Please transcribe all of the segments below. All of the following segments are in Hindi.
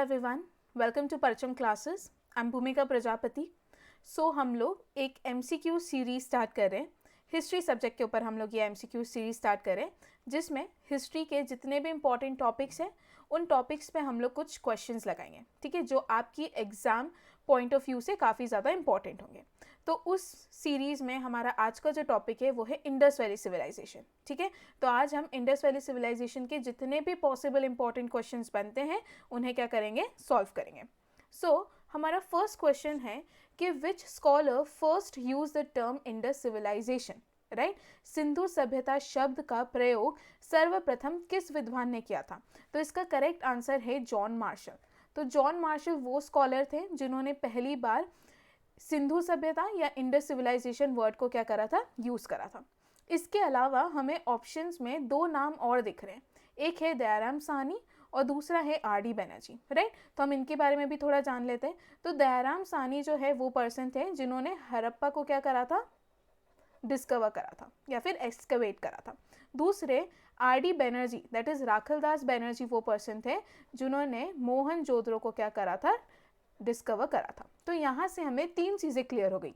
एवरीवन, वेलकम टू परचम क्लासेस। आई एम भूमिका प्रजापति। हम लोग एक MCQ सीरीज स्टार्ट कर रहे हैं। हिस्ट्री सब्जेक्ट के ऊपर हम लोग ये MCQ सीरीज स्टार्ट कर रहे हैं, जिसमें हिस्ट्री के जितने भी इंपॉर्टेंट टॉपिक्स हैं उन टॉपिक्स पे हम लोग कुछ क्वेश्चंस लगाएंगे, ठीक है, जो आपकी एग्ज़ाम पॉइंट ऑफ व्यू से काफ़ी ज़्यादा इंपॉर्टेंट होंगे। तो उस सीरीज़ में हमारा आज का जो टॉपिक है वो है इंडस वैली सिविलाइजेशन, ठीक है। तो आज हम इंडस वैली सिविलाइजेशन के जितने भी पॉसिबल इंपॉर्टेंट क्वेश्चंस बनते हैं उन्हें क्या करेंगे, सॉल्व करेंगे। हमारा फर्स्ट क्वेश्चन है कि which scholar first use the term Indus civilisation, right. Sindhu सभ्यता शब्द का प्रयोग सर्वप्रथम किस विद्वान ने किया था? तो इसका करेक्ट आंसर है जॉन मार्शल। तो जॉन मार्शल वो स्कॉलर थे जिन्होंने पहली बार सिंधु सभ्यता या इंडस सिविलाइजेशन वर्ड को क्या करा था, यूज करा था। इसके अलावा हमें ऑप्शंस में दो नाम और दिख रहे हैं, एक है दयाराम साहनी और दूसरा है RD बनर्जी, राइट। तो हम इनके बारे में भी थोड़ा जान लेते हैं। तो दयाराम साहनी जो है वो पर्सन थे जिन्होंने हड़प्पा को क्या करा था, डिस्कवर करा था या फिर एक्सकवेट करा था। दूसरे RD Banerjee that is Rakhaldas Banerjee वो पर्सन थे जिन्होंने मोहनजोदड़ो को क्या करा था, डिस्कवर करा था। तो यहाँ से हमें तीन चीज़ें क्लियर हो गई।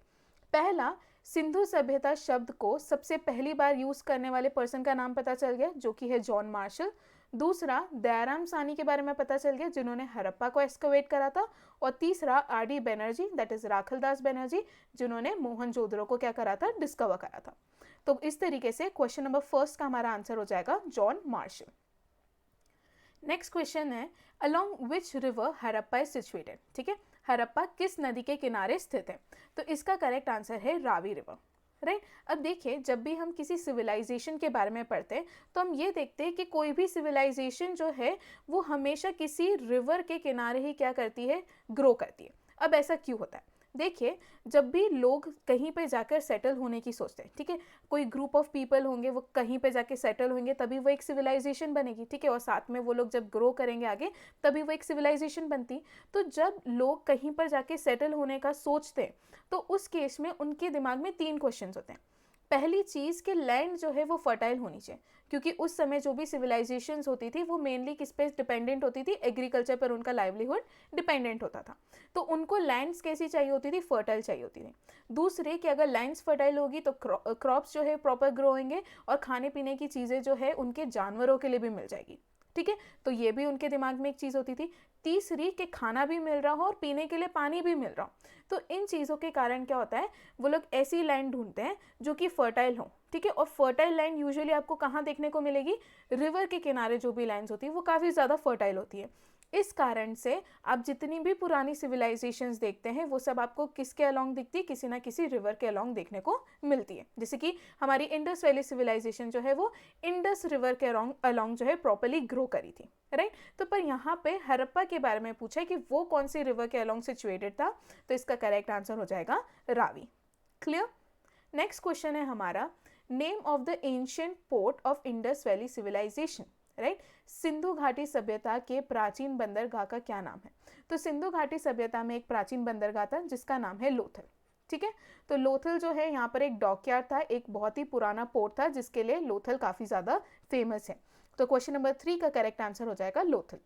पहला, सिंधु सभ्यता शब्द को सबसे पहली बार यूज करने वाले पर्सन का नाम पता चल गया जो कि है जॉन मार्शल। दूसरा, दयाराम साहनी के बारे में पता चल गया जिन्होंने हड़प्पा को एक्सकवेट करा था। और तीसरा, RD Banerjee that is Rakhaldas Banerjee जिन्होंने मोहनजोदड़ो को क्या करा था, डिस्कवर करा था। तो इस तरीके से क्वेश्चन नंबर फर्स्ट का हमारा आंसर हो जाएगा जॉन मार्शल। नेक्स्ट क्वेश्चन है along which river Harappa is situated, ठीक है। हड़प्पा किस नदी के किनारे स्थित है? तो इसका करेक्ट आंसर है रावी रिवर, राइट। अब देखिए, जब भी हम किसी सिविलाइजेशन के बारे में पढ़ते हैं तो हम ये देखते हैं कि कोई भी सिविलाइजेशन जो है वो हमेशा किसी रिवर के किनारे ही क्या करती है, ग्रो करती है। अब ऐसा क्यों होता है? देखिए, जब भी लोग कहीं पे जाकर सेटल होने की सोचते हैं, ठीक है, कोई ग्रुप ऑफ पीपल होंगे वो कहीं पे जाके सेटल होंगे तभी वो एक सिविलाइजेशन बनेगी, ठीक है, और साथ में वो लोग जब ग्रो करेंगे आगे तभी वो एक सिविलाइजेशन बनती। तो जब लोग कहीं पर जाके सेटल होने का सोचते हैं तो उस केस में उनके दिमाग में तीन क्वेश्चन होते हैं। पहली चीज़ कि लैंड जो है वो फर्टाइल होनी चाहिए, क्योंकि उस समय जो भी सिविलाइजेशंस होती थी वो मेनली किस पे डिपेंडेंट होती थी, एग्रीकल्चर पर उनका लाइवलीहुड डिपेंडेंट होता था। तो उनको लैंड्स कैसी चाहिए होती थी, फर्टाइल चाहिए होती थी। दूसरे कि अगर लैंड्स फर्टाइल होगी तो क्रॉप्स जो है प्रॉपर ग्रो होंगे और खाने पीने की चीज़ें जो है उनके जानवरों के लिए भी मिल जाएगी, ठीक है। तो ये भी उनके दिमाग में एक चीज़ होती थी। तीसरी कि खाना भी मिल रहा हो और पीने के लिए पानी भी मिल रहा हो। तो इन चीज़ों के कारण क्या होता है, वो लोग ऐसी लैंड ढूंढते हैं जो कि फर्टाइल हो, ठीक है। और फर्टाइल लैंड यूजुअली आपको कहाँ देखने को मिलेगी, रिवर के किनारे जो भी लैंड्स होती है वो काफ़ी ज़्यादा फर्टाइल होती है। इस कारण से आप जितनी भी पुरानी सिविलाइजेशंस देखते हैं वो सब आपको किसके अलोंग दिखती है, किसी ना किसी रिवर के अलोंग देखने को मिलती है। जैसे कि हमारी इंडस वैली सिविलाइजेशन जो है वो इंडस रिवर के अलोंग जो है प्रॉपरली ग्रो करी थी, राइट। तो पर यहाँ पे हड़प्पा के बारे में पूछा है कि वो कौन सी रिवर के अलोंग सिचुएटेड था, तो इसका करेक्ट आंसर हो जाएगा रावी। क्लियर। नेक्स्ट क्वेश्चन है हमारा, name of the ancient port of Indus valley civilisation, right. Sindhu घाटी सभ्यता के प्राचीन बंदरगाह का क्या नाम है? तो सिंधु घाटी सभ्यता में एक प्राचीन बंदरगाह था जिसका नाम है लोथल, ठीक है। तो लोथल जो है यहाँ पर एक डॉकयार्ड था, एक बहुत ही पुराना पोर्ट था जिसके लिए लोथल काफ़ी ज़्यादा फेमस है। तो क्वेश्चन नंबर 3 का करेक्ट आंसर हो जाएगा लोथल।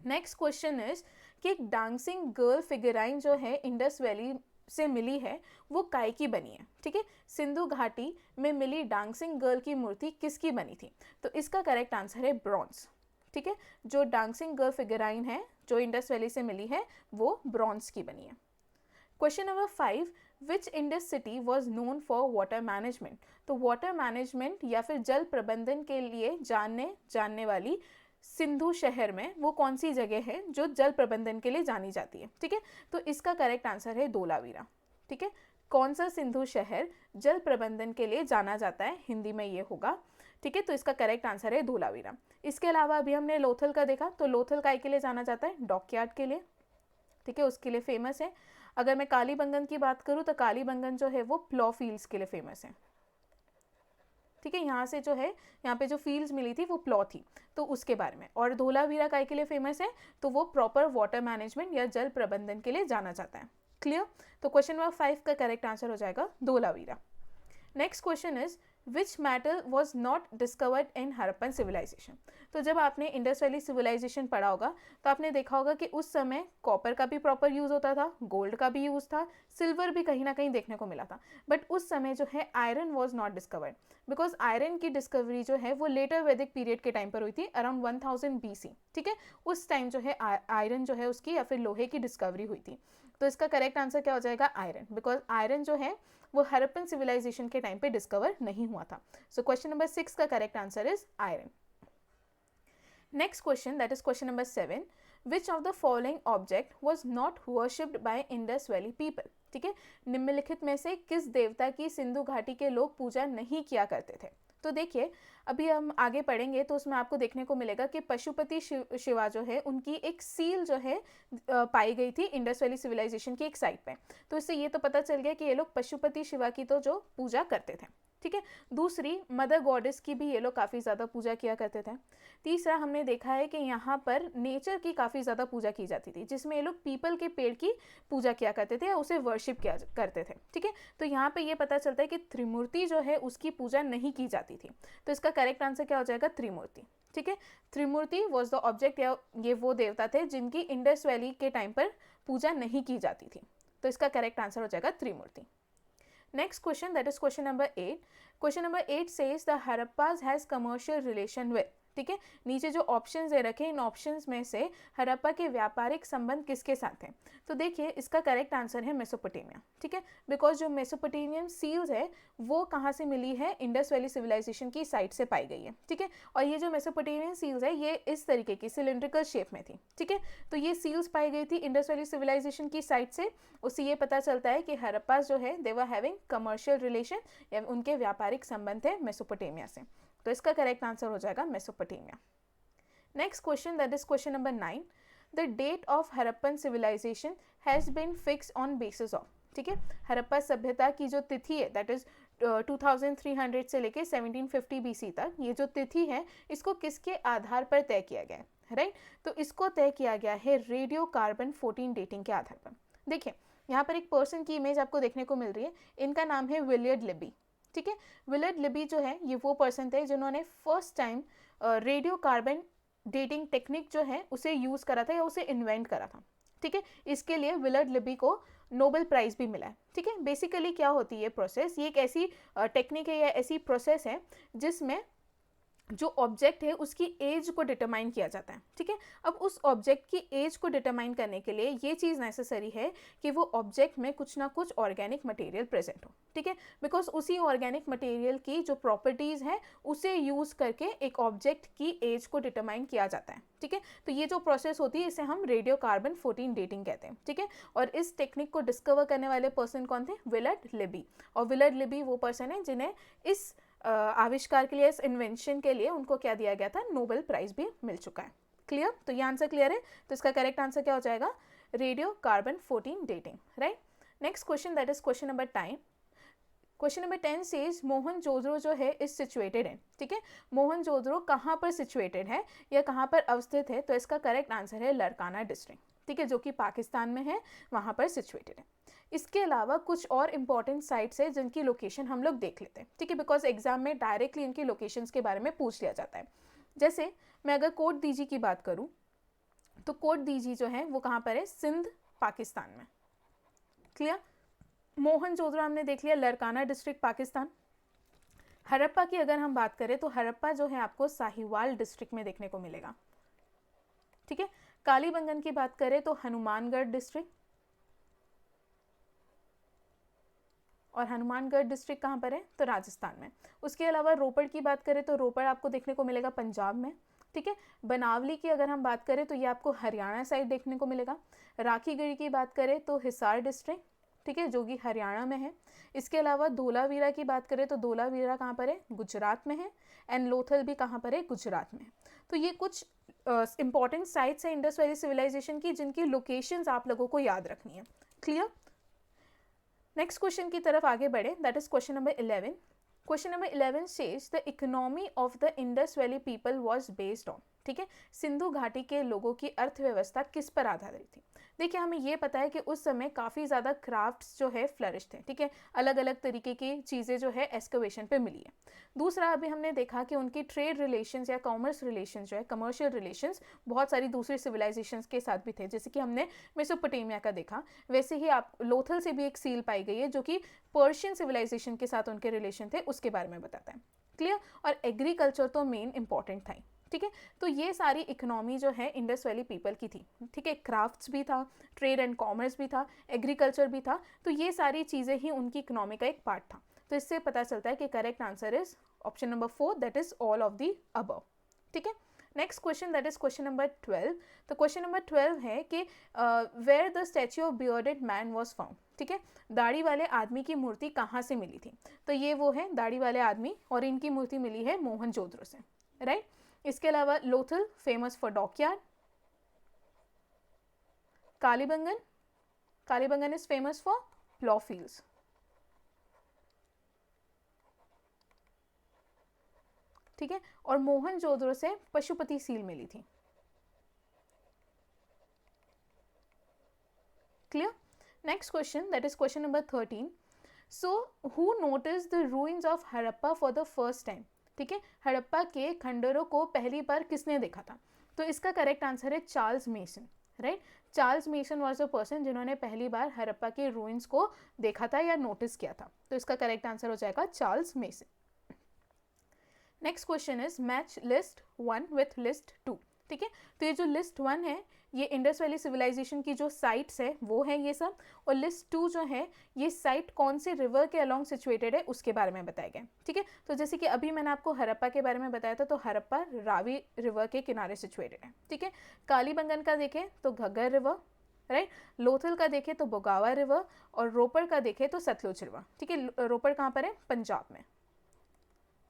नेक्स्ट क्वेश्चन इज कि एक डांसिंग गर्ल फिगराइन जो है इंडस वैली से मिली है वो काय की बनी है, ठीक है। सिंधु घाटी में मिली डांसिंग गर्ल की मूर्ति किसकी बनी थी? तो इसका करेक्ट आंसर है ब्रॉन्ज, ठीक है। जो डांसिंग गर्ल फिगराइन है जो इंडस वैली से मिली है वो ब्रॉन्ज की बनी है। Question number 5, which Indus city was known for water management? तो वाटर मैनेजमेंट या फिर जल प्रबंधन के लिए जानने वाली सिंधु शहर में वो कौन सी जगह है जो जल प्रबंधन के लिए जानी जाती है, ठीक है। तो इसका करेक्ट आंसर है धोलावीरा, ठीक है। कौन सा सिंधु शहर जल प्रबंधन के लिए जाना जाता है, हिंदी में ये होगा, ठीक है। तो इसका करेक्ट आंसर है धोलावीरा। इसके अलावा अभी हमने लोथल का देखा, तो लोथल काय के लिए जाना जाता है, डॉकयार्ड के लिए, ठीक है, उसके लिए फेमस है। अगर मैं कालीबंगन की बात करूँ तो कालीबंगन जो है वो प्लॉ फील्ड्स के लिए फेमस है, ठीक है। यहाँ से जो है यहाँ पे जो फील्ड्स मिली थी वो प्लॉ थी, तो उसके बारे में। और धोलावीरा काय के लिए फेमस है, तो वो प्रॉपर वाटर मैनेजमेंट या जल प्रबंधन के लिए जाना जाता है। क्लियर। तो क्वेश्चन नंबर 5 का करेक्ट आंसर हो जाएगा Dholavira. Next question is which metal was not discovered in Harappan civilisation. तो जब आपने इंडस वैली सिविलाइजेशन पढ़ा होगा तो आपने देखा होगा कि उस समय कॉपर का भी प्रॉपर यूज़ होता था, गोल्ड का भी यूज़ था, सिल्वर भी कहीं ना कहीं देखने को मिला था, बट उस समय जो है iron was not discovered, because iron की डिस्कवरी जो है वो लेटर वैदिक पीरियड के टाइम पर हुई थी, अराउंड 1000 BC। ठीक है, उस टाइम जो है आयरन जो है उसकी या फिर लोहे की डिस्कवरी हुई थी। तो इसका करेक्ट आंसर क्या हो जाएगा? आयरन, बिकॉज आयरन जो है वो हड़प्पन सिविलाइजेशन के टाइम पे डिस्कवर नहीं हुआ था। सो क्वेश्चन नंबर 6 का correct answer is iron. Next question, that is question number 7, which of the following object was not worshipped bye Indus valley people. ठीक है, निम्नलिखित में से किस देवता की सिंधु घाटी के लोग पूजा नहीं किया करते थे? तो देखिए, अभी हम आगे पढ़ेंगे तो उसमें आपको देखने को मिलेगा कि पशुपति शिवा जो है उनकी एक सील जो है पाई गई थी इंडस वैली सिविलाइजेशन की एक साइट पे। तो इससे ये तो पता चल गया कि ये लोग पशुपति शिवा की तो जो पूजा करते थे। ठीक है, दूसरी मदर गॉडेस की भी ये लोग काफ़ी ज़्यादा पूजा किया करते थे। तीसरा हमने देखा है कि यहाँ पर नेचर की काफ़ी ज़्यादा पूजा की जाती थी, जिसमें ये लोग पीपल के पेड़ की पूजा किया करते थे या उसे वर्शिप किया करते थे। ठीक है, तो यहाँ पे ये पता चलता है कि त्रिमूर्ति जो है उसकी पूजा नहीं की जाती थी। तो इसका करेक्ट आंसर क्या हो जाएगा? त्रिमूर्ति। ठीक है, त्रिमूर्ति वॉज द ऑब्जेक्ट, या ये वो देवता थे जिनकी इंडस वैली के टाइम पर पूजा नहीं की जाती थी। तो इसका करेक्ट आंसर हो जाएगा त्रिमूर्ति। Next question, that is question number 8. Question number 8 says the Harappas has commercial relation with. ठीक है, नीचे जो ऑप्शंस दे रखे इन ऑप्शंस में से हड़प्पा के व्यापारिक संबंध किसके साथ हैं? तो देखिए, इसका करेक्ट आंसर है मेसोपोटामिया। ठीक है, बिकॉज जो मेसोपोटामियन सील्स है वो कहाँ से मिली है? इंडस वैली सिविलाइजेशन की साइट से पाई गई है। ठीक है, और ये जो मेसोपोटामियन सील्स है ये इस तरीके की सिलिंड्रिकल शेप में थी। ठीक है, तो ये सील्स पाई गई थी इंडस वैली सिविलाइजेशन की साइट से। उससे ये पता चलता है कि हड़प्पा जो है दे वर हैविंग कमर्शियल रिलेशन, या उनके व्यापारिक संबंध है मेसोपोटामिया से। तो इसका करेक्ट आंसर हो जाएगा Mesopotamia. Next question, that is question number 9, the date of Harappan civilisation has been fix on basis of. ठीक है, हड़प्पा सभ्यता की जो तिथि है दैट इज 2300 से लेके 1750 BC तक, ये जो तिथि है इसको किसके आधार पर तय किया गया है? राइट, तो इसको तय किया गया है रेडियो कार्बन 14 डेटिंग के आधार पर। देखिए, यहाँ पर एक पर्सन की इमेज आपको देखने को मिल रही है, इनका नाम है विलियर्ड लिबी। ठीक है, विलियर्ड लिबी जो है ये वो पर्सन थे जिन्होंने first time radio carbon dating technique जो है उसे यूज़ करा था या उसे इन्वेंट करा था। ठीक है, इसके लिए विलियर्ड लिबी को नोबेल प्राइज़ भी मिला है। ठीक है, बेसिकली क्या होती है प्रोसेस, ये एक ऐसी टेक्निक है या ऐसी प्रोसेस है जिसमें जो ऑब्जेक्ट है उसकी एज को डिटरमाइन किया जाता है। ठीक है, अब उस ऑब्जेक्ट की एज को डिटरमाइन करने के लिए ये चीज़ नेसेसरी है कि वो ऑब्जेक्ट में कुछ ना कुछ ऑर्गेनिक मटेरियल प्रेजेंट हो। ठीक है, बिकॉज उसी ऑर्गेनिक मटेरियल की जो प्रॉपर्टीज़ हैं उसे यूज़ करके एक ऑब्जेक्ट की एज को डिटरमाइन किया जाता है। ठीक है, तो ये जो प्रोसेस होती है इसे हम रेडियो कार्बन 14 डेटिंग कहते हैं। ठीक है, और इस टेक्निक को डिस्कवर करने वाले पर्सन कौन थे? Willard Libby. और विलियर्ड लिबी वो पर्सन है जिन्हें इस आविष्कार के लिए, इस इन्वेंशन के लिए उनको क्या दिया गया था? नोबेल प्राइज़ भी मिल चुका है। क्लियर? तो ये आंसर क्लियर है, तो इसका करेक्ट आंसर क्या हो जाएगा? Radio carbon 14 dating. Right, next question, that is question number 10। Question number 10 says Mohenjodaro जो है इज सिचुएटेड है। ठीक है, मोहनजोदड़ो कहाँ पर सिचुएटेड है या कहाँ पर अवस्थित है? तो इसका करेक्ट आंसर है लरकाना डिस्ट्रिक्ट। ठीक है, जो कि पाकिस्तान में है, वहाँ पर सिचुएटेड है। इसके अलावा कुछ और इम्पॉर्टेंट साइट्स है जिनकी लोकेशन हम लोग देख लेते हैं। ठीक है, बिकॉज एग्जाम में डायरेक्टली इनकी लोकेशंस के बारे में पूछ लिया जाता है। जैसे मैं अगर कोट दीजी की बात करूँ तो कोट दीजी जो है वो कहाँ पर है? सिंध, पाकिस्तान में। क्लियर? मोहनजोदड़ो हमने देख लिया, लरकाना डिस्ट्रिक्ट, पाकिस्तान। हड़प्पा की अगर हम बात करें तो हड़प्पा जो है आपको साहिवाल डिस्ट्रिक्ट में देखने को मिलेगा। ठीक है, कालीबंगन की बात करें तो हनुमानगढ़ डिस्ट्रिक्ट, और हनुमानगढ़ डिस्ट्रिक्ट कहाँ पर है? तो राजस्थान में। उसके अलावा रोपड़ की बात करें तो रोपड़ आपको देखने को मिलेगा पंजाब में। ठीक है, बनावली की अगर हम बात करें तो ये आपको हरियाणा साइड देखने को मिलेगा। राखीगढ़ी की बात करें तो हिसार डिस्ट्रिक्ट, ठीक है, जो कि हरियाणा में है। इसके अलावा धोलावीरा की बात करें तो धोलावीरा कहाँ पर है? गुजरात में है। एंड लोथल भी कहाँ पर है? गुजरात में। तो ये कुछ इंपॉर्टेंट साइट्स हैं इंडस वैली सिविलाइजेशन की जिनकी लोकेशंस आप लोगों को याद रखनी है। क्लियर? नेक्स्ट क्वेश्चन की तरफ आगे बढ़े, that is question number 11। Question number 11 says the economy of the Indus valley people was based on. ठीक है, सिंधु घाटी के लोगों की अर्थव्यवस्था किस पर आधारित थी? देखिए, हमें ये पता है कि उस समय काफ़ी ज़्यादा क्राफ्ट्स जो है फ्लरिश थे, ठीक है, अलग अलग तरीके की चीज़ें जो है एक्सकवेशन पे मिली है। दूसरा, अभी हमने देखा कि उनकी ट्रेड रिलेशंस या कॉमर्स रिलेशंस जो है, कमर्शियल रिलेशंस बहुत सारी दूसरी सिविलाइजेशंस के साथ भी थे, जैसे कि हमने मेसोपोटामिया का देखा, वैसे ही आप लोथल से भी एक सील पाई गई है जो कि पर्शियन सिविलाइजेशन के साथ उनके रिलेशन थे, उसके बारे में बताता है। क्लियर? और एग्रीकल्चर तो मेन इंपॉर्टेंट था ही, ठीक है। तो ये सारी इकोनॉमी जो है इंडस वैली पीपल की थी, ठीक है, क्राफ्ट्स भी था, ट्रेड एंड कॉमर्स भी था, एग्रीकल्चर भी था, तो ये सारी चीज़ें ही उनकी इकोनॉमी का एक पार्ट था। तो इससे पता चलता है कि correct answer is option number 4, that is all of the above, ठीक है। Next question, that is question number 12। तो क्वेश्चन नंबर 12 है कि where the statue of bearded man was found, ठीक है, दाढ़ी वाले आदमी की मूर्ति कहाँ से मिली थी? तो ये वो है दाढ़ी वाले आदमी, और इनकी मूर्ति मिली है मोहनजोदड़ो से, राइट। इसके अलावा Lothal famous for dockyard, Kalibangan, Kalibangan is famous for plough fields, ठीक है, और मोहनजोदड़ो से पशुपति सील मिली थी। Clear? Next question, that is question number 13। So who notice the ruins of Harappa for the first time, ठीक है, हड़प्पा के खंडरों को पहली बार किसने देखा था? तो इसका करेक्ट आंसर है Charles mason, right. Charles mason was a person जिन्होंने पहली बार हड़प्पा के रूइंस को देखा था या नोटिस किया था, तो इसका करेक्ट आंसर हो जाएगा Charles mason. Next question is match list 1 with list 2, ठीक है। तो ये जो लिस्ट 1 है ये इंडस वैली सिविलाइजेशन की जो साइट्स है वो है ये सब, और लिस्ट 2 जो है ये साइट कौन से रिवर के अलॉन्ग सिचुएटेड है उसके बारे में बताया गया, ठीक है। तो जैसे कि अभी मैंने आपको हड़प्पा के बारे में बताया था, तो हड़प्पा रावी रिवर के किनारे सिचुएटेड है, ठीक है। कालीबंगन का देखें तो घग्गर रिवर, राइट। लोथल का देखें तो बोगावा रिवर, और रोपड़ का देखें तो सतलुज रिवर, ठीक है। रोपड़ कहाँ पर है? पंजाब में,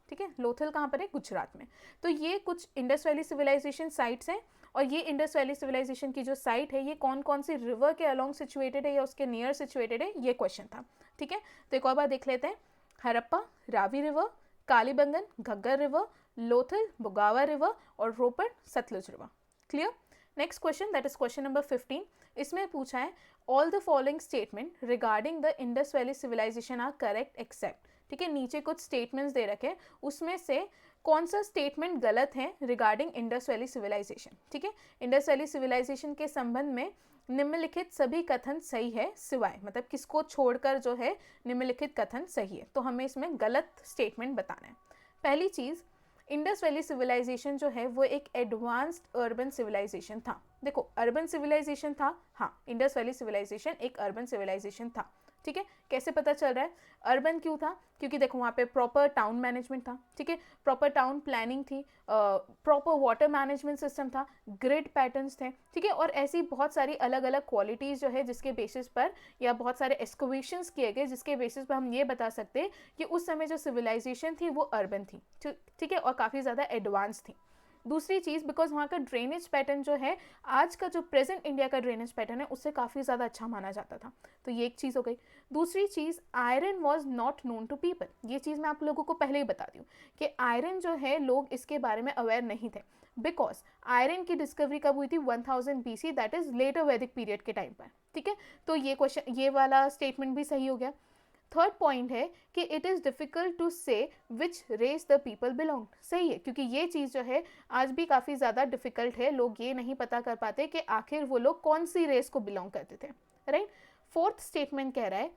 ठीक है। लोथल कहाँ पर है? गुजरात में। तो ये कुछ इंडस वैली सिविलाइजेशन साइट्स हैं, और ये इंडस वैली सिविलाइजेशन की जो साइट है ये कौन कौन सी रिवर के अलॉन्ग सिचुएटेड है या उसके नियर सिचुएटेड है, ये क्वेश्चन था, ठीक है। तो एक और बार देख लेते हैं, Harappa Ravi river, Kalibangan Ghaggar river, Lothal Bhogava river, और Ropar Sutlej river. Clear? Next question, that is question number 15। इसमें पूछा है all the following statement regarding the Indus valley civilisation are correct except, ठीक है। नीचे कुछ स्टेटमेंट्स दे रखे, उसमें से कौन सा स्टेटमेंट गलत है रिगार्डिंग इंडस वैली सिविलाइजेशन, ठीक है। इंडस वैली सिविलाइजेशन के संबंध में निम्नलिखित सभी कथन सही है सिवाय, मतलब किसको छोड़कर जो है निम्नलिखित कथन सही है, तो हमें इसमें गलत स्टेटमेंट बताना है। पहली चीज, इंडस वैली सिविलाइजेशन जो है वो एक एडवांस्ड अर्बन सिविलाइजेशन था। देखो, अर्बन सिविलाइजेशन था, हाँ, इंडस वैली सिविलाइजेशन एक अर्बन सिविलाइजेशन था, ठीक है। कैसे पता चल रहा है अर्बन क्यों था? क्योंकि देखो वहाँ पे प्रॉपर टाउन मैनेजमेंट था, ठीक है, प्रॉपर टाउन प्लानिंग थी, प्रॉपर वाटर मैनेजमेंट सिस्टम था, ग्रिड पैटर्न्स थे, ठीक है, और ऐसी बहुत सारी अलग अलग क्वालिटीज़ जो है जिसके बेसिस पर, या बहुत सारे एक्सकवेशंस किए गए जिसके बेसिस पर हम ये बता सकते हैं कि उस समय जो सिविलाइजेशन थी वो अर्बन थी, ठीक है, और काफ़ी ज़्यादा एडवांस थी। दूसरी चीज़, बिकॉज वहाँ का ड्रेनेज पैटर्न जो है आज का जो प्रेजेंट इंडिया का ड्रेनेज पैटर्न है उससे काफ़ी ज़्यादा अच्छा माना जाता था, तो ये एक चीज़ हो गई। दूसरी चीज़, iron was not known to people, ये चीज़ मैं आप लोगों को पहले ही बता दूँ कि आयरन जो है लोग इसके बारे में अवेयर नहीं थे, बिकॉज आयरन की डिस्कवरी कब हुई थी? 1000 BC, दैट इज लेटर वैदिक पीरियड के टाइम पर, ठीक है। तो ये क्वेश्चन, ये वाला स्टेटमेंट भी सही हो गया। थर्ड पॉइंट है कि इट इज़ डिफ़िकल्ट टू से विच रेस द पीपल बिलोंग, सही है, क्योंकि ये चीज़ जो है आज भी काफ़ी ज़्यादा डिफ़िकल्ट है, लोग ये नहीं पता कर पाते कि आखिर वो लोग कौन सी रेस को बिलोंग करते थे, राइट। फोर्थ स्टेटमेंट कह रहा है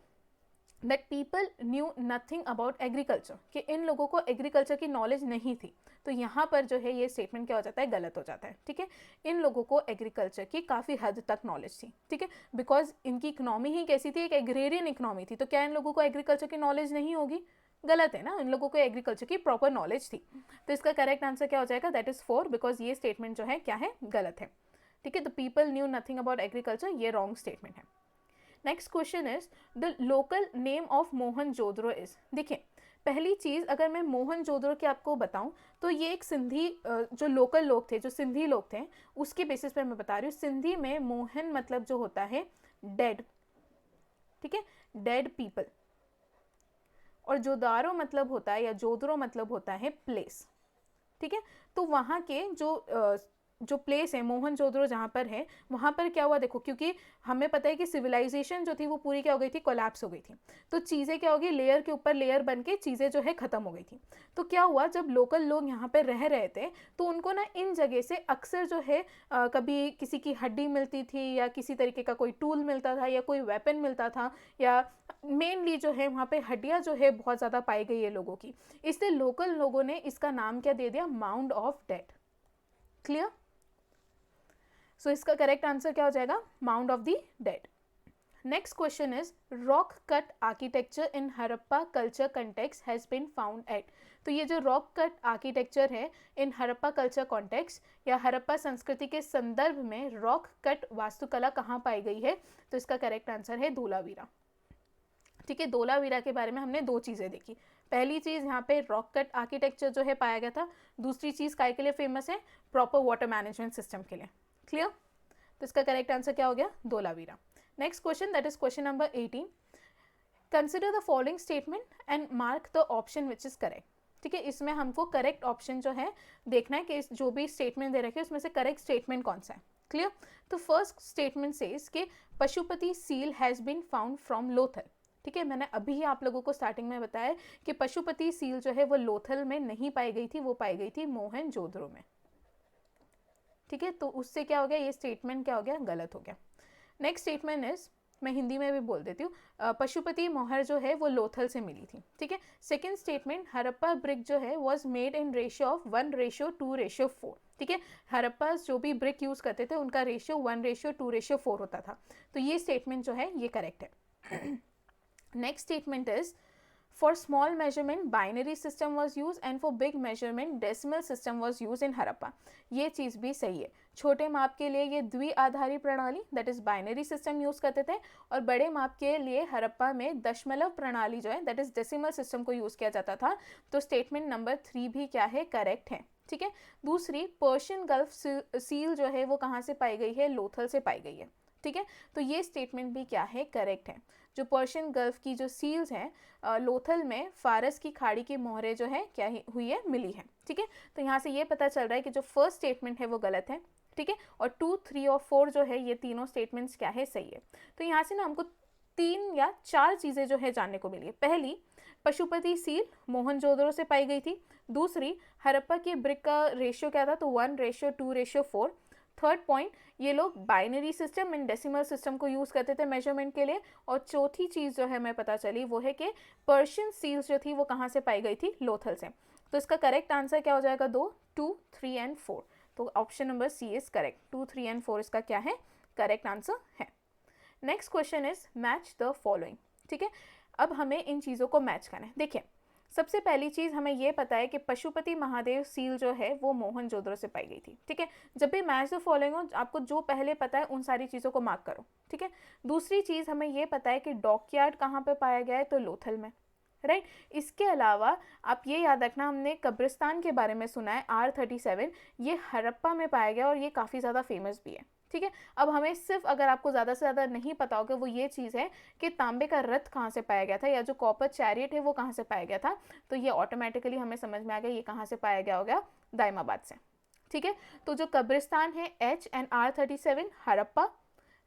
that people knew nothing about agriculture, कि इन लोगों को एग्रीकल्चर की नॉलेज नहीं थी, तो यहाँ पर जो है ये स्टेटमेंट क्या हो जाता है? गलत हो जाता है, ठीक है। इन लोगों को एग्रीकल्चर की काफ़ी हद तक नॉलेज थी, ठीक है, बिकॉज इनकी इकनॉमी ही कैसी थी? एक एग्रेरियन इकनॉमी थी, तो क्या इन लोगों को एग्रीकल्चर की नॉलेज नहीं होगी? गलत है ना, इन लोगों को एग्रीकल्चर की प्रॉपर नॉलेज थी, तो इसका करेक्ट आंसर क्या हो जाएगा? दैट इज 4, बिकॉज ये स्टेटमेंट जो है क्या है? गलत है, ठीक है। तो people knew nothing about agriculture, ये रॉन्ग स्टेटमेंट है। Next question is the local name of Mohenjodaro is, देखिए पहली चीज़, अगर मैं मोहनजोदड़ो की आपको बताऊं तो ये एक सिंधी, जो लोकल लोग थे, जो सिंधी लोग थे, उसके बेसिस पर मैं बता रही हूँ। सिंधी में मोहन मतलब जो होता है डेड, ठीक है, डेड पीपल, और जोदारो मतलब होता है, या जोदरो मतलब होता है प्लेस, ठीक है। तो वहाँ के जो प्लेस है मोहनजोदड़ो जहाँ पर है, वहाँ पर क्या हुआ देखो, क्योंकि हमें पता है कि सिविलाइजेशन जो थी वो पूरी क्या हो गई थी, कोलैप्स हो गई थी। तो चीज़ें क्या होगी, लेयर के ऊपर लेयर बन के चीज़ें जो है ख़त्म हो गई थी। तो क्या हुआ, जब लोकल लोग यहाँ पर रह रहे थे तो उनको ना इन जगह से अक्सर जो है कभी किसी की हड्डी मिलती थी, या किसी तरीके का कोई टूल मिलता था, या कोई वेपन मिलता था, या मेनली जो है वहाँ पे हड्डियाँ जो है बहुत ज़्यादा पाई गई है लोगों की। इसलिए लोकल लोगों ने इसका नाम क्या दे दिया, mound of dead. Clear? So इसका करेक्ट आंसर क्या हो जाएगा, mound of the dead. Next question is rock cut architecture in Harappa culture context has been found at. तो ये जो रॉक कट आर्किटेक्चर है इन हड़प्पा कल्चर कॉन्टेक्स्ट या हड़प्पा संस्कृति के संदर्भ में रॉक कट वास्तुकला कहाँ पाई गई है, तो इसका करेक्ट आंसर है धोलावीरा। ठीक है, धोलावीरा के बारे में हमने दो चीज़ें देखी। पहली चीज़ यहाँ पे रॉक कट आर्किटेक्चर जो है पाया गया था, दूसरी चीज़ काय के लिए फेमस है, प्रॉपर वाटर मैनेजमेंट सिस्टम के लिए। क्लियर? तो इसका करेक्ट आंसर क्या हो गया, Dholavira. Next question, that is question number 18। Consider the following statement and mark the option which is correct. ठीक है, इसमें हमको करेक्ट ऑप्शन जो है देखना है कि जो भी स्टेटमेंट दे रखे हैं उसमें से करेक्ट स्टेटमेंट कौन सा है। क्लियर? तो फर्स्ट स्टेटमेंट सेज कि Pashupati seal has been found from Lothal. ठीक है, मैंने अभी ही आप लोगों को स्टार्टिंग में बताया कि पशुपति सील जो है वो लोथल में नहीं पाई गई थी, वो पाई गई थी मोहनजोदड़ो में। ठीक है, तो उससे क्या हो गया, ये स्टेटमेंट क्या हो गया, गलत हो गया। नेक्स्ट स्टेटमेंट इज, मैं हिंदी में भी बोल देती हूँ, पशुपति मोहर जो है वो लोथल से मिली थी। ठीक है। सेकेंड स्टेटमेंट, हड़प्पा ब्रिक जो है was made in ratio of 1:2:4। ठीक है, हड़प्पा जो भी ब्रिक यूज करते थे उनका रेशियो 1:2:4 होता था। तो ये स्टेटमेंट जो है ये करेक्ट है। Next statement is, for small measurement binary system was used and for big measurement decimal system was used in Harappa. ये चीज़ भी सही है, छोटे माप के लिए ये द्विआधारी प्रणाली that is binary system use करते थे, और बड़े माप के लिए हड़प्पा में दशमलव प्रणाली जो है दैट इज डेसिमल सिस्टम को यूज किया जाता था। तो स्टेटमेंट नंबर 3 भी क्या है, करेक्ट है। ठीक है। दूसरी, पर्शियन गल्फ सील जो है वो कहाँ से पाई गई है, लोथल से पाई गई है। ठीक है, तो ये स्टेटमेंट भी क्या है, करेक्ट है। जो पर्शियन गल्फ की जो सील्स हैं लोथल में फारस की खाड़ी की मोहरें जो है क्या हुई है, मिली है। ठीक है, तो यहाँ से ये पता चल रहा है कि जो फर्स्ट स्टेटमेंट है वो गलत है। ठीक है, और 2, 3 और 4 जो है ये तीनों स्टेटमेंट्स क्या है, सही है। तो यहाँ से ना हमको 3 या 4 चीज़ें जो है जानने को मिली है। पहली, पशुपति सील मोहनजोदड़ो से पाई गई थी। दूसरी, हड़प्पा के ब्रिक का रेशियो क्या था, तो 1:2:4। थर्ड पॉइंट, ये लोग binary system and decimal system को यूज़ करते थे मेजरमेंट के लिए। और चौथी चीज़ जो है हमें पता चली वो है कि पर्शियन सील्स जो थी वो कहाँ से पाई गई थी, लोथल से। तो इसका करेक्ट आंसर क्या हो जाएगा, 2, 2, 3 एंड 4। तो option number C is correct, 2, 3 and 4 इसका क्या है, करेक्ट आंसर है। Next question is match the following. ठीक है, अब हमें इन चीज़ों को मैच करना है। देखिए, सबसे पहली चीज़ हमें ये पता है कि पशुपति महादेव सील जो है वो मोहनजोदड़ो से पाई गई थी। ठीक है, जब भी मैच द फॉलोइंग हो, आपको जो पहले पता है उन सारी चीज़ों को मार्क करो। ठीक है। दूसरी चीज़ हमें ये पता है कि डॉकयार्ड कहाँ पे पाया गया है, तो लोथल में। राइट। इसके अलावा आप ये याद रखना, हमने कब्रिस्तान के बारे में सुना है R37, ये हड़प्पा में पाया गया और ये काफ़ी ज़्यादा फेमस भी है। ठीक है, अब हमें सिर्फ अगर आपको ज़्यादा से ज़्यादा नहीं पता होगा वो ये चीज़ है कि तांबे का रथ कहाँ से पाया गया था, या जो कॉपर चैरियट है वो कहाँ से पाया गया था, तो ये ऑटोमेटिकली हमें समझ में आ गया ये कहाँ से पाया गया होगा, दाइमाबाद से। ठीक है, तो जो कब्रिस्तान है H and R37 Harappa,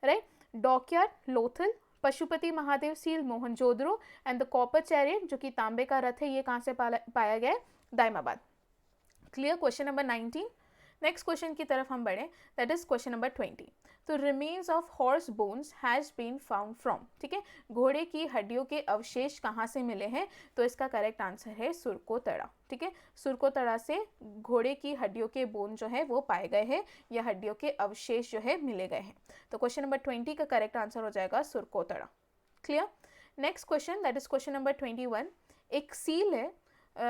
right, dockyard Lothal, Pashupati Mahadev seal Mohenjodaro, and the copper chariot जो कि तांबे का रथ है ये कहाँ से पाया गया है, Daimabad. Clear? Question number 19। Next question की तरफ हम बढ़े, दैट इज क्वेश्चन नंबर 20। तो remains of horse bones has been found from. ठीक है, घोड़े की हड्डियों के अवशेष कहाँ से मिले हैं, तो इसका करेक्ट आंसर है सुरकोतड़ा। ठीक है, सुरकोतड़ा से घोड़े की हड्डियों के बोन जो है वो पाए गए हैं, या हड्डियों के अवशेष जो है मिले गए हैं। तो क्वेश्चन नंबर 20 का करेक्ट आंसर हो जाएगा Surkotada. Clear? Next question, that is question number 21। एक सील है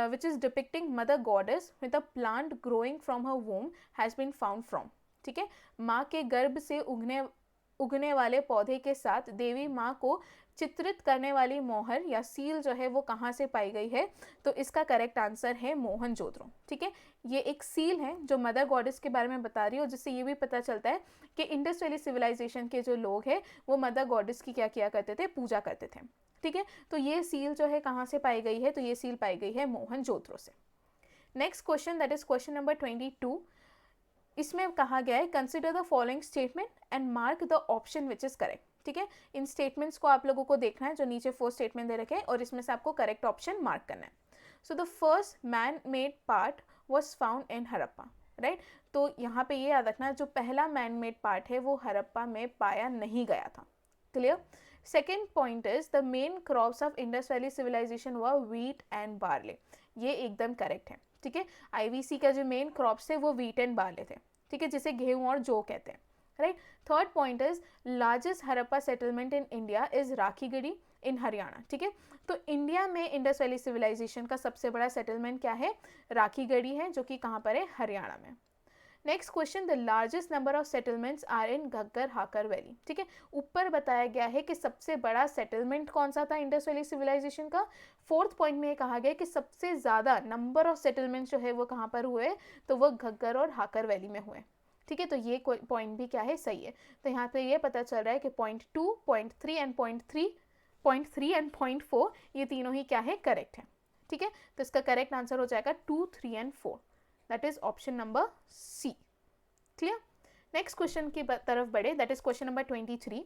which is depicting mother goddess with a plant growing from her womb has been found from। ठीक है, माँ के गर्भ से उगने वाले पौधे के साथ देवी माँ को चित्रित करने वाली मोहर या सील जो है वो कहाँ से पाई गई है, तो इसका करेक्ट आंसर है मोहनजोदड़ो। ठीक है, ये एक सील है जो मदर गॉडेस के बारे में बता रही है, जिससे ये भी पता चलता है कि इंडस वैली सिविलाइजेशन के जो लोग हैं वो मदर गॉडेस की क्या किया करते थे, पूजा करते थे। ठीक है, तो ये सील जो है कहाँ से पाई गई है, तो ये सील पाई गई है मोहनजोदड़ो से। Next question that is question number 22। इसमें कहा गया है consider the following statement and mark the option which is correct. ठीक है, इन स्टेटमेंट्स को आप लोगों को देखना है जो नीचे 4 स्टेटमेंट दे रखे हैं और इसमें से आपको करेक्ट ऑप्शन मार्क करना है। So the first man made part was found in Harappa, right. तो यहाँ पे ये याद रखना, जो पहला मैन मेड पार्ट है वो हड़प्पा में पाया नहीं गया था। Clear. Second point is the main crops of Indus valley civilisation व व्हीट एंड बार्ले। ये एकदम करेक्ट है। ठीक है, आईवीसी का जो मेन क्रॉप्स है वो व्हीट एंड बार्ले थे। ठीक है, जिसे गेहूं और जौ कहते हैं, right. Third point is largest Harappa settlement in India is Rakhigarhi in Haryana. ठीक है, तो इंडिया में इंडस वैली सिविलाइजेशन का सबसे बड़ा सेटलमेंट क्या है? राखीगढ़ी है, जो कि कहाँ पर है? हरियाणा में। Next question, the largest number of settlements are in Ghaggar Hakra valley. ठीक है, ऊपर बताया गया है कि सबसे बड़ा सेटलमेंट कौन सा था इंडस वैली सिविलाइजेशन का। फोर्थ पॉइंट में कहा गया कि सबसे ज़्यादा नंबर ऑफ सेटलमेंट जो है वो कहाँ पर हुए, तो वो घग्गर और हाकर वैली में हुए। ठीक है, तो ये पॉइंट भी क्या है? सही है। तो यहाँ पे ये पता चल रहा है कि पॉइंट 2, पॉइंट 3 एंड पॉइंट 4 ये तीनों ही क्या है? करेक्ट है। ठीक है, तो इसका करेक्ट आंसर हो जाएगा 2, 3 and 4, that is option number C. Clear. Next question की तरफ बढ़े, दैट इज क्वेश्चन नंबर 23।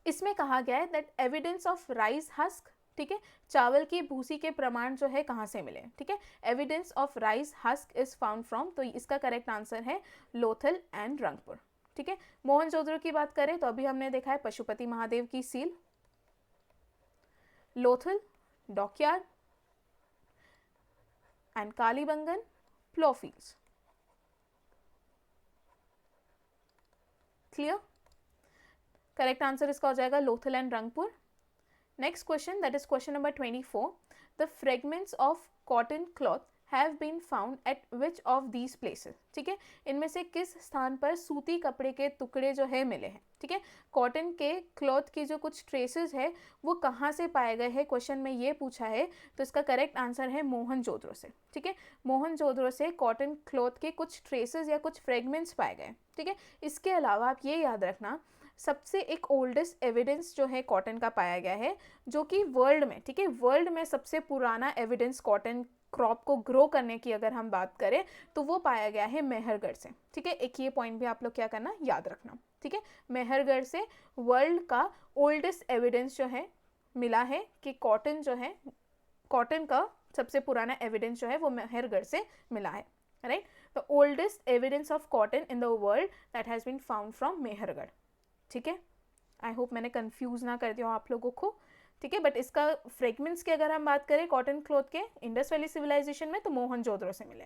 इसमें कहा गया है that evidence of rice husk, ठीक है, चावल की भूसी के प्रमाण जो है कहाँ से मिले? ठीक है, evidence of rice husk is found from, तो इसका करेक्ट आंसर है लोथल एंड रंगपुर। ठीक है, मोहनजोदड़ो की बात करें तो अभी हमने देखा है पशुपति महादेव की seal, Lothal, dockyard and Kalibangan, plough fields. Clear. Correct answer इसका हो जाएगा Lothal and Rangpur. Next question that is question number 24। The fragments of cotton cloth have been found at which of these places. ठीक है, इनमें से किस स्थान पर सूती कपड़े के टुकड़े जो है मिले हैं? ठीक है, कॉटन के क्लॉथ की जो कुछ ट्रेसेस है वो कहाँ से पाए गए हैं, क्वेश्चन में ये पूछा है। तो इसका करेक्ट आंसर है मोहनजोदड़ो से। ठीक है, मोहनजोदड़ो से कॉटन क्लॉथ के कुछ ट्रेसेस या कुछ फ्रेगमेंट्स पाए गए। ठीक है, इसके अलावा आप ये याद रखना, सबसे एक ओल्डेस्ट एविडेंस जो है कॉटन का पाया गया है, जो कि वर्ल्ड में, ठीक है, वर्ल्ड में सबसे पुराना एविडेंस कॉटन क्रॉप को ग्रो करने की अगर हम बात करें तो वो पाया गया है मेहरगढ़ से। ठीक है, एक ये पॉइंट भी आप लोग क्या करना, याद रखना। ठीक है, मेहरगढ़ से वर्ल्ड का ओल्डेस्ट एविडेंस जो है मिला है कि कॉटन जो है, कॉटन का सबसे पुराना एविडेंस जो है वो मेहरगढ़ से मिला है, right. The oldest evidence of cotton in the world that has been found from Mehrgarh. ठीक है, आई होप मैंने कंफ्यूज ना कर दिया हो आप लोगों को। ठीक है, बट इसका फ्रेगमेंट्स की अगर हम बात करें कॉटन क्लॉथ के इंडस वैली सिविलाइजेशन में, तो मोहनजोदड़ो से मिले।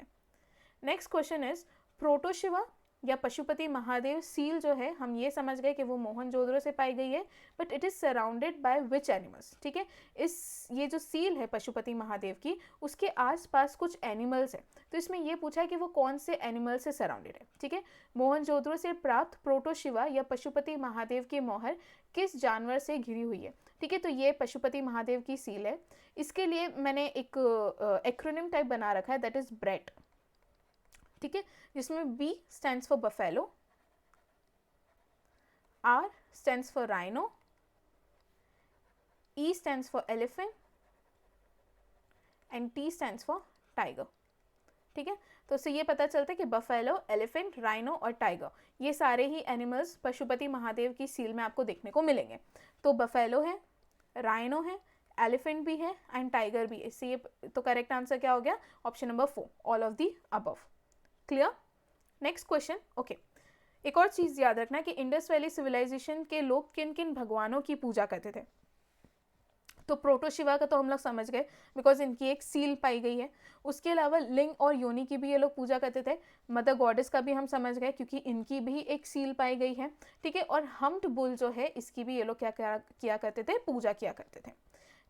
नेक्स्ट क्वेश्चन इज प्रोटोशिवा या पशुपति महादेव सील जो है, हम ये समझ गए कि वो मोहनजोदड़ो से पाई गई है, but it is surrounded by which animals? ठीक है, ये जो सील है पशुपति महादेव की, उसके आसपास कुछ एनिमल्स है, तो इसमें ये पूछा है कि वो कौन से एनिमल से सराउंडेड है। ठीक है, मोहनजोदड़ो से प्राप्त प्रोटोशिवा या पशुपति महादेव की मोहर किस जानवर से घिरी हुई है? ठीक है, तो ये पशुपति महादेव की सील है। इसके लिए मैंने एक एक्रोनिम टाइप बना रखा है, दैट इज ब्रेट। ठीक है, जिसमें B stands for buffalo, R stands for rhino, E stands for elephant and T stands for tiger. ठीक है, तो उससे ये पता चलता है कि बफेलो, एलिफेंट, राइनो और टाइगर ये सारे ही एनिमल्स पशुपति महादेव की सील में आपको देखने को मिलेंगे। तो बफेलो है, राइनो है, एलिफेंट भी है एंड टाइगर भी है। इससे ये तो करेक्ट आंसर क्या हो गया? Option number 4, all of the above. Clear. Next question. Okay, एक और चीज़ याद रखना कि इंडस वैली सिविलाइजेशन के लोग किन किन भगवानों की पूजा करते थे। तो प्रोटोशिवा का तो हम लोग समझ गए बिकॉज इनकी एक सील पाई गई है। उसके अलावा लिंग और योनि की भी ये लोग पूजा करते थे। मदर गॉडेस का भी हम समझ गए क्योंकि इनकी भी एक सील पाई गई है। ठीक है, और हम्प्ड बुल जो है इसकी भी ये लोग क्या किया करते थे? पूजा किया करते थे।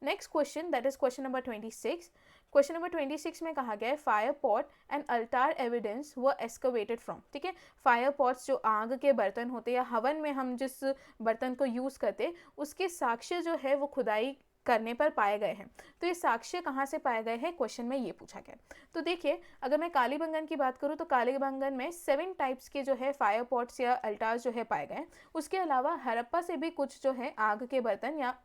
Next question that is question number 26। Question number 26 में कहा गया है fire pot and Alt evidence व एस्कवेटेड फ्रॉम। ठीक है, फायर पॉट्स जो आग के बर्तन होते हैं या हवन में हम जिस बर्तन को यूज़ करते उसके साक्ष्य जो है वो खुदाई करने पर पाए गए हैं। तो ये साक्ष्य कहाँ से पाए गए हैं, क्वेश्चन में ये पूछा गया। तो देखिए, अगर मैं कालीबंगन की बात करूँ तो कालीबंगन में 7 टाइप्स के जो है फायर पॉट्स या अल्टार्स जो है पाए गए। उसके अलावा हड़प्पा से भी कुछ जो है आग के बर्तन या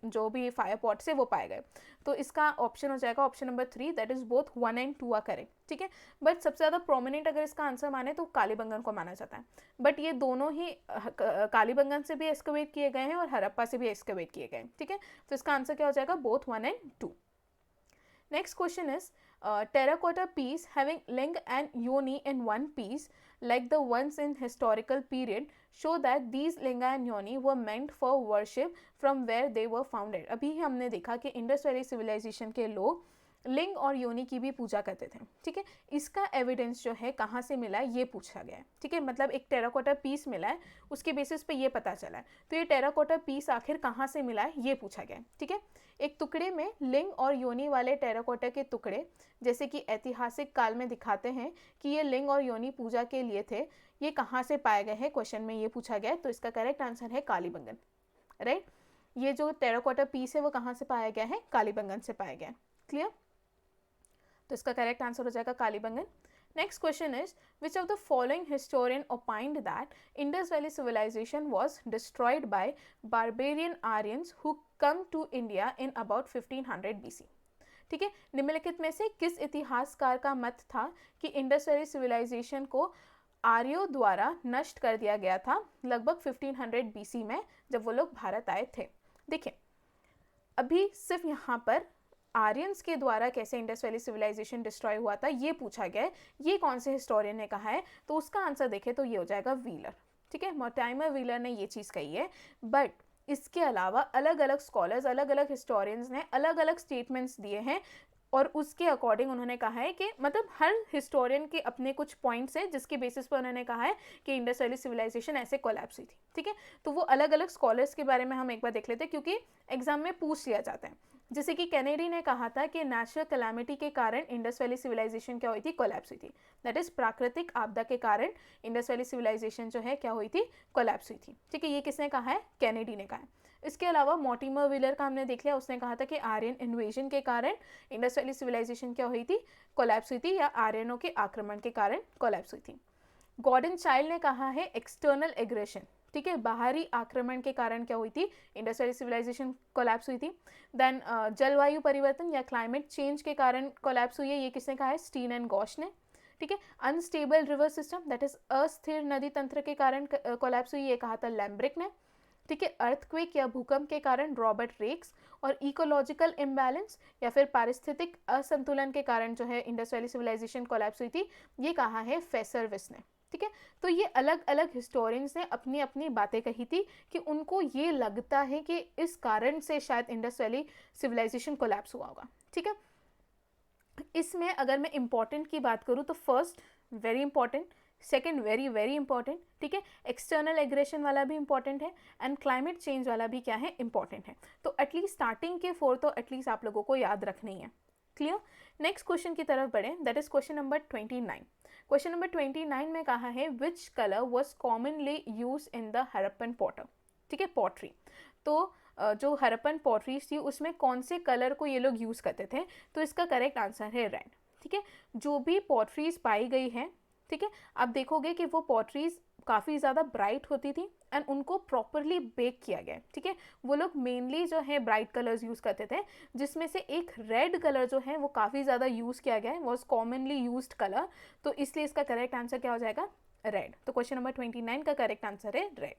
जो भी फायर पॉट्स है वो पाए गए। तो इसका ऑप्शन हो जाएगा option number 3, that is both 1 and 2 are correct, ठीक है। बट सबसे ज़्यादा प्रोमिनेंट अगर इसका आंसर माने तो कालीबंगन को माना जाता है, बट ये दोनों ही कालीबंगन से भी एक्सकवेट किए गए हैं और हड़प्पा से भी एक्सकवेट किए गए हैं, ठीक है। तो इसका आंसर क्या हो जाएगा, both 1 and 2। Next question is terracotta piece having ling and yoni in one piece like the ones in historical period show that these linga and yoni were meant for worship from where they were founded। अभी हमने देखा कि इंडस वैली सिविलाइजेशन के लोग लिंग और योनि की भी पूजा करते थे, ठीक है। इसका एविडेंस जो है कहाँ से मिला है ये पूछा गया है, ठीक है। मतलब एक टेराकोटा पीस मिला है, उसके बेसिस पे ये पता चला है। तो ये टेराकोटा पीस आखिर कहाँ से मिला है ये पूछा गया है, ठीक है। एक टुकड़े में लिंग और योनि वाले टेराकोटा के टुकड़े जैसे कि ऐतिहासिक काल में दिखाते हैं कि ये लिंग और योनि पूजा के लिए थे, ये कहाँ से पाए गए हैं, क्वेश्चन में ये पूछा गया है। तो इसका करेक्ट आंसर है कालीबंगन, राइट। ये जो टेराकोटा पीस है वो कहाँ से पाया गया है, कालीबंगन से पाया गया है, क्लियर। तो इसका करेक्ट आंसर हो जाएगा Kalibangan. Next question is, which of the following historian opined that Indus Valley civilization was destroyed by barbarian Aryans who come to India in about 1500 BC? ठीक है, निम्नलिखित में से किस इतिहासकार का मत था कि इंडस वैली सिविलाइजेशन को आर्यों द्वारा नष्ट कर दिया गया था लगभग 1500 BC में जब वो लोग भारत आए थे। देखिए, अभी सिर्फ यहाँ पर आर्यंस के द्वारा कैसे इंडस वैली सिविलाइजेशन डिस्ट्रॉय हुआ था ये पूछा गया है, ये कौन से हिस्टोरियन ने कहा है। तो उसका आंसर देखें तो ये हो जाएगा व्हीलर, ठीक है। मोर्टाइमर व्हीलर ने ये चीज़ कही है, बट इसके अलावा अलग अलग स्कॉलर्स, अलग अलग हिस्टोरियंस ने अलग अलग स्टेटमेंट्स दिए हैं और उसके अकॉर्डिंग उन्होंने कहा है कि मतलब हर हिस्टोरियन के अपने कुछ पॉइंट्स हैं जिसके बेसिस पर उन्होंने कहा है कि इंडस वैली सिविलाइजेशन ऐसे कोलैप्स हुई थी, ठीक है। तो वो अलग अलग स्कॉलर्स के बारे में हम एक बार देख लेते हैं क्योंकि एग्जाम में पूछ लिया जाता है। जैसे कि कैनेडी ने कहा था कि नेचुरल कैलामिटी के कारण इंडस वैली सिविलाइजेशन क्या हुई थी, कोलैप्स हुई थी। दैट इज प्राकृतिक आपदा के कारण इंडस वैली सिविलाइजेशन जो है क्या हुई थी, कोलैप्स हुई थी, ठीक है। ये किसने कहा है, कैनेडी ने कहा है। इसके अलावा मॉर्टिमर व्हीलर का हमने देख लिया, उसने कहा था कि आर्यन इन्वेजन के कारण इंडस वैली सिविलाइजेशन क्या हुई थी, कोलैप्स हुई थी, या आर्यनों के आक्रमण के कारण कोलैप्स हुई थी। गॉर्डन चाइल्ड ने कहा है एक्सटर्नल एग्रेशन, ठीक है, बाहरी आक्रमण के कारण क्या हुई थी, इंडस वैली सिविलाइजेशन कोलैप्स हुई थी। देन जलवायु परिवर्तन या क्लाइमेट चेंज के कारण कोलैप्स हुई है, ये किसने कहा है, स्टीन एंड गॉश ने, ठीक है। Unstable river system that is अस्थिर नदी तंत्र के कारण कोलैप्स हुई, ये कहा था लैम्ब्रिक ने, ठीक है। अर्थक्वेक या भूकंप के कारण रॉबर्ट रेक्स, और इकोलॉजिकल इम्बैलेंस या फिर पारिस्थितिक असंतुलन के कारण जो है इंडस वैली सिविलाइजेशन कोलैप्स हुई थी, ये कहा है फेसरविस ने, ठीक है। तो ये अलग अलग हिस्टोरियंस ने अपनी अपनी बातें कही थी कि उनको ये लगता है कि इस कारण से शायद इंडस वैली सिविलाइजेशन कोलैप्स हुआ होगा, ठीक है। इसमें अगर मैं इंपॉर्टेंट की बात करूँ तो first very important, second very very important, ठीक है। एक्सटर्नल एग्रेशन वाला भी इंपॉर्टेंट है एंड क्लाइमेट चेंज वाला भी क्या है, इंपॉर्टेंट है। तो एटलीस्ट स्टार्टिंग के 4 तो एटलीस्ट आप लोगों को याद रखनी है, क्लियर। नेक्स्ट क्वेश्चन की तरफ बढ़े, that is question number 29। Question number 29 में कहा है which colour was commonly use in the Harappan Potter, ठीक है, पॉटरी। तो जो हड़प्पन पॉटरीज थी उसमें कौन से कलर को ये लोग यूज़ करते थे, तो इसका करेक्ट आंसर है रेड, ठीक है। जो भी पॉटरीज पाई गई है, ठीक है, आप देखोगे कि वो पॉटरीज काफ़ी ज़्यादा ब्राइट होती थी एंड उनको प्रॉपरली बेक किया गया, ठीक है। वो लोग मेनली जो है ब्राइट कलर्स यूज़ करते थे, जिसमें से एक रेड कलर जो है वो काफ़ी ज़्यादा यूज़ किया गया है, वॉज कॉमनली यूज्ड कलर। तो इसलिए इसका करेक्ट आंसर क्या हो जाएगा, रेड। तो क्वेश्चन नंबर 29 का करेक्ट आंसर है red.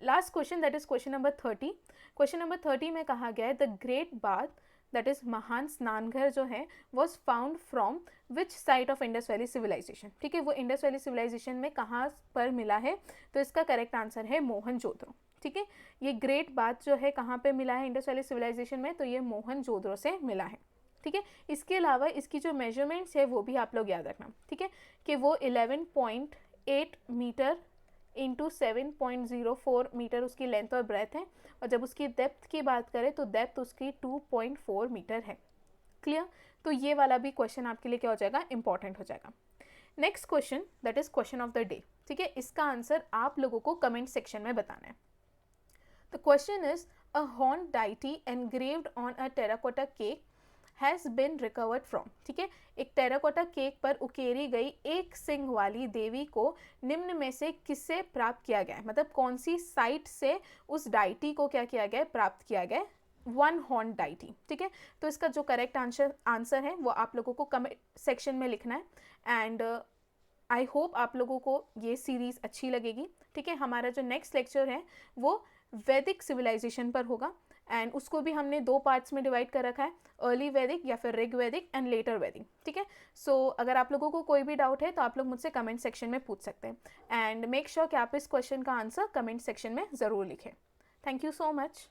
Last question that is question number 30। Question number 30 में कहा गया है the great bath that is महान स्नानघर जो है was found from which site of Indus valley civilisation, ठीक है। वो इंडस वैली सिविलाइजेशन में कहाँ पर मिला है, तो इसका करेक्ट आंसर है मोहनजोदड़ो, ठीक है। ये ग्रेट बाथ जो है कहाँ पे मिला है इंडस वैली सिविलाइजेशन में, तो ये मोहनजोदड़ो से मिला है, ठीक है। इसके अलावा इसकी जो मेजरमेंट्स है वो भी आप लोग याद रखना, ठीक है, कि वो 11.8 मीटर इंटू 7.04 मीटर उसकी लेंथ और ब्रेथ है, और जब उसकी डेप्थ की बात करें तो डेप्थ उसकी 2.4 मीटर है, क्लियर। तो ये वाला भी क्वेश्चन आपके लिए क्या हो जाएगा, इंपॉर्टेंट हो जाएगा। Next question that is question of the day, ठीक है। इसका आंसर आप लोगों को कमेंट सेक्शन में बताना है। The question is a horn deity engraved on a terracotta cake has been recovered from, ठीक है। एक टेराकोटा केक पर उकेरी गई एक सिंग वाली देवी को निम्न में से किससे प्राप्त किया गया है, मतलब कौन सी साइट से उस डाइटी को क्या किया गया है, प्राप्त किया गया है, वन हॉर्न डाइटी, ठीक है। तो इसका जो करेक्ट आंसर है वो आप लोगों को कमेंट सेक्शन में लिखना है। एंड आई होप आप लोगों को ये सीरीज़ अच्छी लगेगी, ठीक है। हमारा जो नेक्स्ट लेक्चर है वो वैदिक सिविलाइजेशन पर होगा, एंड उसको भी हमने 2 पार्ट्स में डिवाइड कर रखा है, अर्ली वैदिक या फिर ऋग वैदिक एंड लेटर वैदिक, ठीक है। सो अगर आप लोगों को कोई भी डाउट है तो आप लोग मुझसे कमेंट सेक्शन में पूछ सकते हैं, एंड मेक श्योर कि आप इस क्वेश्चन का आंसर कमेंट सेक्शन में ज़रूर लिखें। Thank you so much.